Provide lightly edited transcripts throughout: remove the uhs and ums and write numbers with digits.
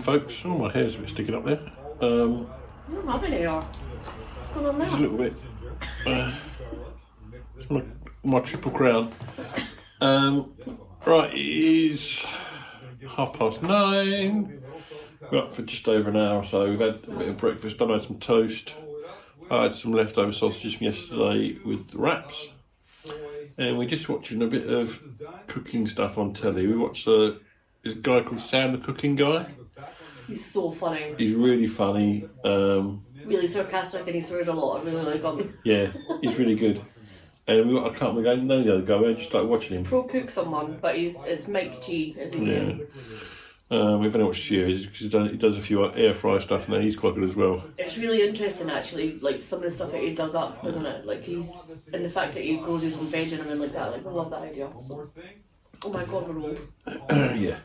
folks. Oh, my hair's a bit sticking up there. You don't have any hair. What's going on there? Just a little bit. My triple crown. Right, it is 9:30. We're up for just over an hour or so. We've had a bit of breakfast. I had some toast. I had some leftover sausages from yesterday with wraps. And we're just watching a bit of cooking stuff on telly. We watched a guy called Sam the Cooking Guy. He's so funny. He's really funny. Really sarcastic, and he swears a lot. I really like him. Yeah, he's really good. And I can't remember the name of the other guy. I just started watching him. Pro cook someone, but it's Mike G is his name. We've only watched a few because he does a few air fry stuff now. He's quite good as well. It's really interesting actually, like some of the stuff that he does up, isn't it? Like and the fact that he grows his own veg and everything like that. Like I love that idea. So. Oh my god, we're old. Yeah.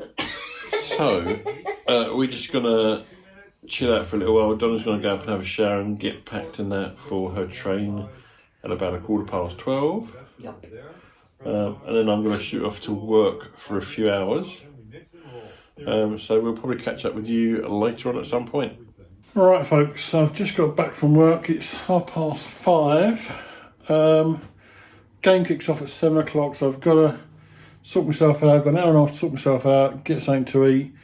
So we're just gonna chill out for a little while. Donna's gonna go up and have a shower and get packed and that for her train at about 12:15. Yep. And then I'm gonna shoot off to work for a few hours. So we'll probably catch up with you later on at some point. Alright folks, I've just got back from work. It's 5:30. Game kicks off at 7 o'clock, so I've got to sort myself out. I've got an hour and a half to sort myself out, get something to eat,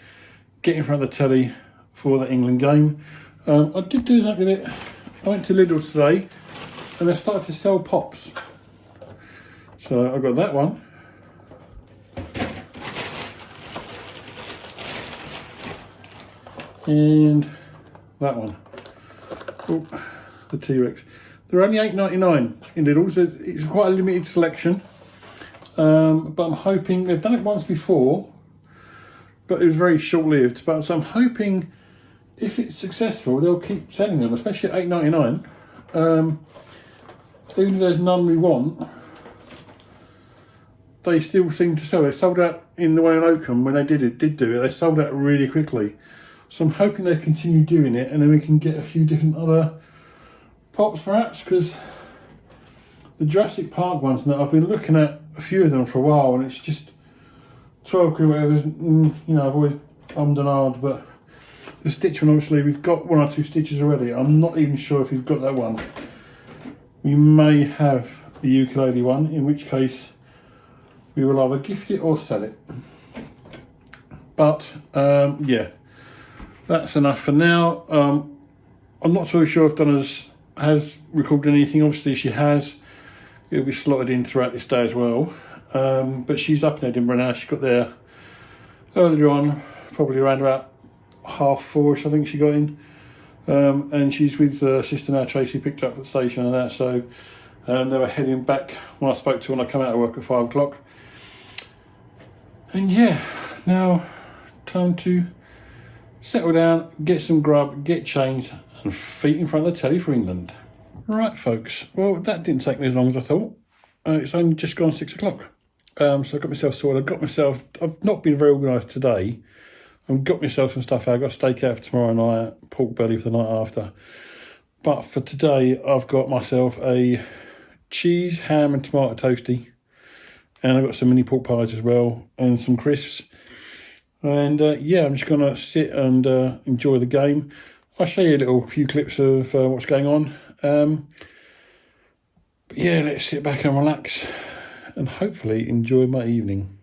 get in front of the telly for the England game. I did do that with it. I went to Lidl's today and they started to sell pops. So I got that one. And that one. Oh, the T-Rex. They're only $8.99 in Lidl's. It's quite a limited selection. But I'm hoping, they've done it once before, but it was very short-lived. So I'm hoping if it's successful, they'll keep selling them, especially at $8.99. Even if there's none we want, they still seem to sell. They sold out in the one in Oakham when they did do it. They sold out really quickly. So I'm hoping they continue doing it, and then we can get a few different other pops perhaps, because the Jurassic Park ones now, I've been looking at a few of them for a while, and it's just 12 quid or whatever. I've always ummed and ahed, but the Stitch one, obviously, we've got one or two Stitches already. I'm not even sure if we've got that one. We may have the ukulele one, in which case we will either gift it or sell it. But, yeah. That's enough for now. I'm not so sure if Donna has recorded anything. Obviously she has. It'll be slotted in throughout this day as well. But she's up in Edinburgh now. She got there earlier on, probably around about 4:30, I think she got in. And she's with her sister now, Tracy, picked her up at the station and that. So they were heading back when I spoke to her when I come out of work at 5 o'clock. And yeah, now time to settle down, get some grub, get changed, and feet in front of the telly for England. Right, folks. Well, that didn't take me as long as I thought. It's only just gone 6 o'clock. So I got myself sorted. I've not been very organised today. I've got myself some stuff out. I've got steak out for tomorrow night, pork belly for the night after. But for today, I've got myself a cheese, ham and tomato toasty. And I've got some mini pork pies as well, and some crisps. And yeah, I'm just going to sit and enjoy the game. I'll show you a few clips of what's going on. But yeah, let's sit back and relax and hopefully enjoy my evening.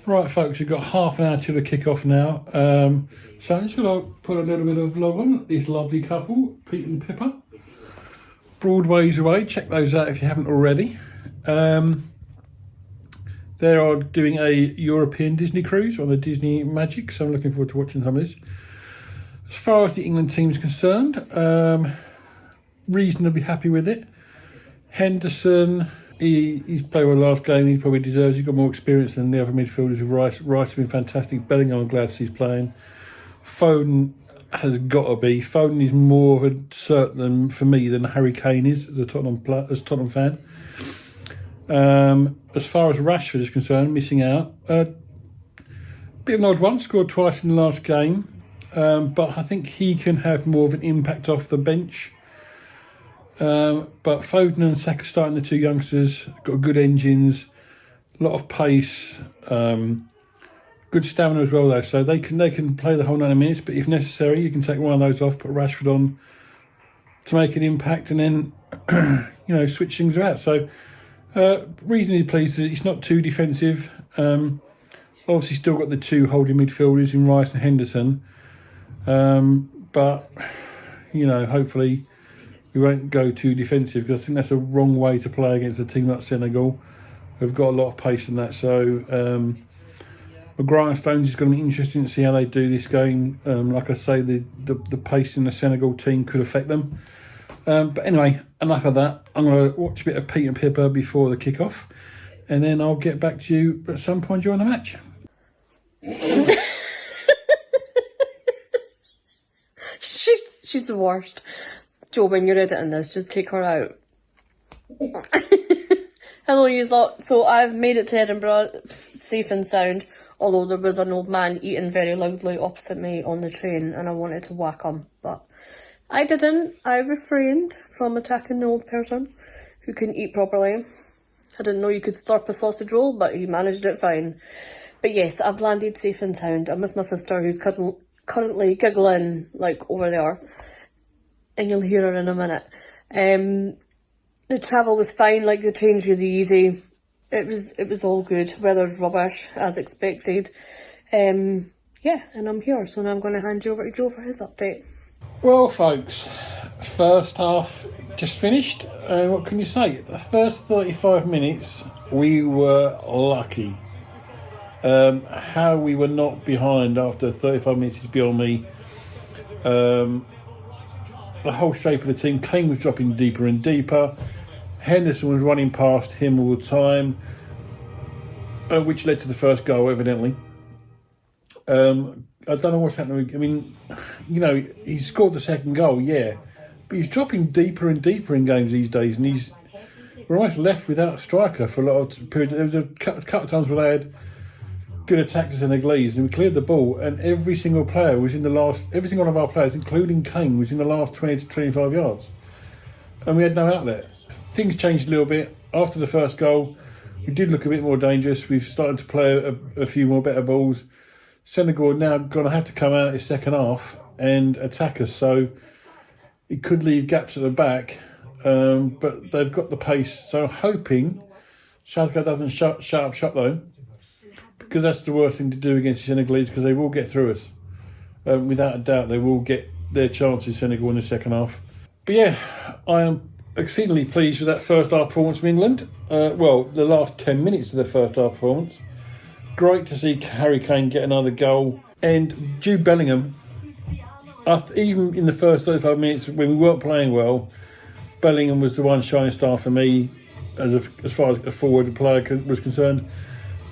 Right, folks, we've got half an hour to the kick-off now. So I'm just going to put a little bit of vlog on this lovely couple, Pete and Pippa. Broadway's away. Check those out if you haven't already. They are doing a European Disney cruise on the Disney Magic, so I'm looking forward to watching some of this. As far as the England team's concerned, reasonably happy with it. Henderson, he's played well last game, he probably deserves. He's got more experience than the other midfielders with Rice. Rice has been fantastic. Bellingham, I'm glad he's playing. Foden has got to be. Foden is more of a certain for me than Harry Kane is as a Tottenham fan. As far as Rashford is concerned, missing out. Bit of an odd one, scored twice in the last game. But I think he can have more of an impact off the bench. But Foden and Saka starting, the two youngsters, got good engines, a lot of pace, Good stamina as well though, so they can play the whole 90 minutes, but if necessary you can take one of those off, put Rashford on to make an impact, and then you know, switch things about. So reasonably pleased that it's not too defensive. Obviously still got the two holding midfielders in Rice and Henderson, but you know, hopefully we won't go too defensive, because I think that's a wrong way to play against a team like Senegal. We've got a lot of pace in that, so the grindstones is going to be interesting to see how they do this game. Like I say, the pace in the Senegal team could affect them. But anyway, enough of that. I'm going to watch a bit of Pete and Pippa before the kick-off, and then I'll get back to you at some point during the match. She's the worst. Joe, when you're editing this, just take her out. Hello, you lot. So I've made it to Edinburgh safe and sound, although there was an old man eating very loudly opposite me on the train and I wanted to whack him, but I didn't. I refrained from attacking the old person who couldn't eat properly. I didn't know you could slurp a sausage roll, but he managed it fine. But yes, I've landed safe and sound. I'm with my sister, who's currently giggling, like, over there. And you'll hear her in a minute. The travel was fine, like, the train's really easy. It was all good. Weather's rubbish, as expected. Yeah, and I'm here, so now I'm going to hand you over to Joe for his update. Well, folks, first half just finished. What can you say? The first 35 minutes, we were lucky. How we were not behind after 35 minutes is beyond me. The whole shape of the team. Kane was dropping deeper and deeper. Henderson was running past him all the time, which led to the first goal, evidently. I don't know what's happening. I mean, you know, he scored the second goal, yeah, but he's dropping deeper and deeper in games these days, and we're almost left without a striker for a lot of periods. There was a couple of times where they had good attacks in Senegalese, and we cleared the ball, and every single one of our players, including Kane, was in the last 20 to 25 yards, and we had no outlet. Things changed a little bit after the first goal. We did look a bit more dangerous. We've started to play a few more better balls. Senegal are now going to have to come out in the second half and attack us, so it could leave gaps at the back, but they've got the pace. So I'm hoping Southgate doesn't shut up shop though, because that's the worst thing to do against the Senegalese, because they will get through us. Without a doubt, they will get their chances, Senegal, in the second half. But yeah, I am exceedingly pleased with that first half performance from England. Well, the last 10 minutes of the first half performance. Great to see Harry Kane get another goal. And Jude Bellingham, even in the first 35 minutes when we weren't playing well, Bellingham was the one shining star for me as far as a forward player was concerned.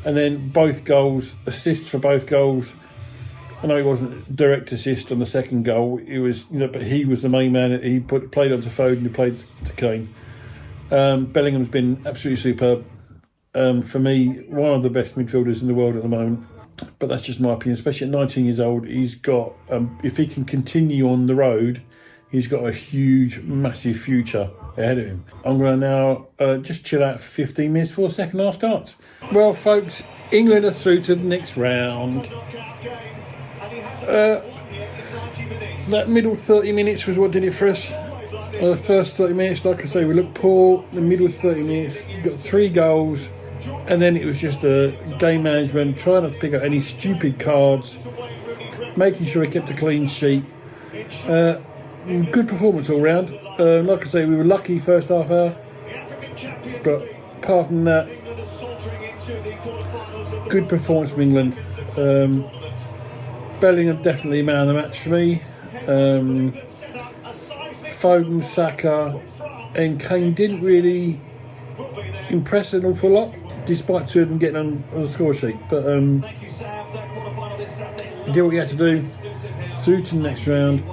And then both goals, assists for both goals. I know it wasn't a direct assist on the second goal. It was, you know, but he was the main man. He played onto Foden, who played to Kane. Bellingham's been absolutely superb. For me, one of the best midfielders in the world at the moment. But that's just my opinion. Especially at 19 years old, he's got, if he can continue on the road, he's got a huge, massive future ahead of him. I'm going to now just chill out for 15 minutes before the second half starts. Well, folks, England are through to the next round. That middle 30 minutes was what did it for us. The first 30 minutes, like I say, we looked poor. The middle 30 minutes, got 3 goals, and then it was just a game management, trying not to pick up any stupid cards, making sure we kept a clean sheet. Good performance all round. Like I say, we were lucky first half hour, but apart from that, good performance from England. Bellingham definitely man of the match for me. Foden, Saka and Kane didn't really impress an awful lot, despite 2 of them getting on the score sheet. But you did what you had to do, through to the next round.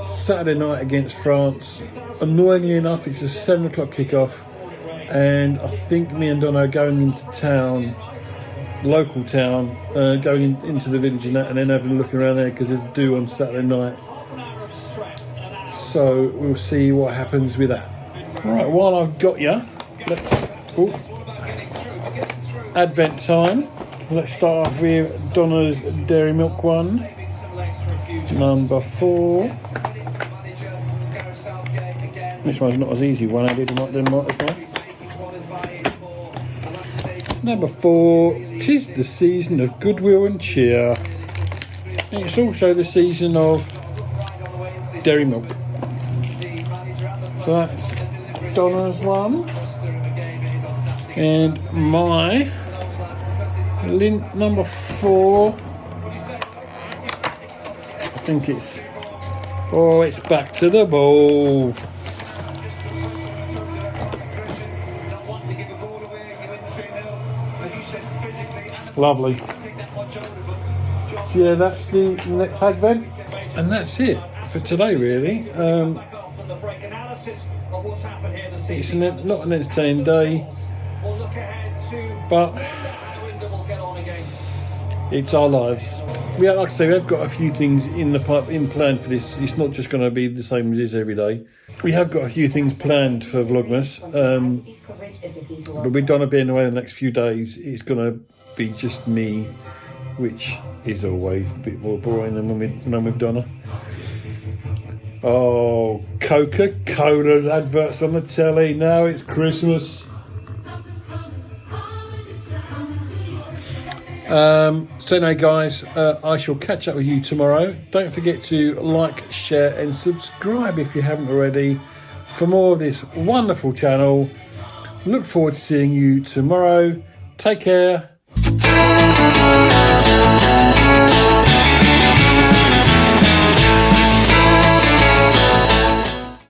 Saturday night against France. Annoyingly enough, it's a 7 o'clock kickoff, and I think me and Donna are going into town, local town, going into the village and that, and then having a look around there because there's a do on Saturday night. So we'll see what happens with that. Right, while I've got you, let's Advent time. Let's start off with Donna's Dairy Milk one. Number 4. This one's not as easy one, I did not do not as well. Number 4, 'tis the season of goodwill and cheer. And it's also the season of dairy milk. So that's Donna's one. And my lint number 4. I think it's, oh, it's back to the ball. Lovely. So yeah, that's the next advent, and that's it for today really. It's not an entertaining day, but it's our lives. Yeah, like I say, we've got a few things in the plan for this. It's not just going to be the same as this every day. We have got a few things planned for Vlogmas, but with Donna being away the next few days, it's going to be just me, which is always a bit more boring than when I'm with Donna. Oh, Coca-Cola's adverts on the telly. Now it's Christmas. So anyway guys, I shall catch up with you tomorrow. Don't forget to like, share and subscribe if you haven't already for more of this wonderful channel. Look forward to seeing you tomorrow. Take care.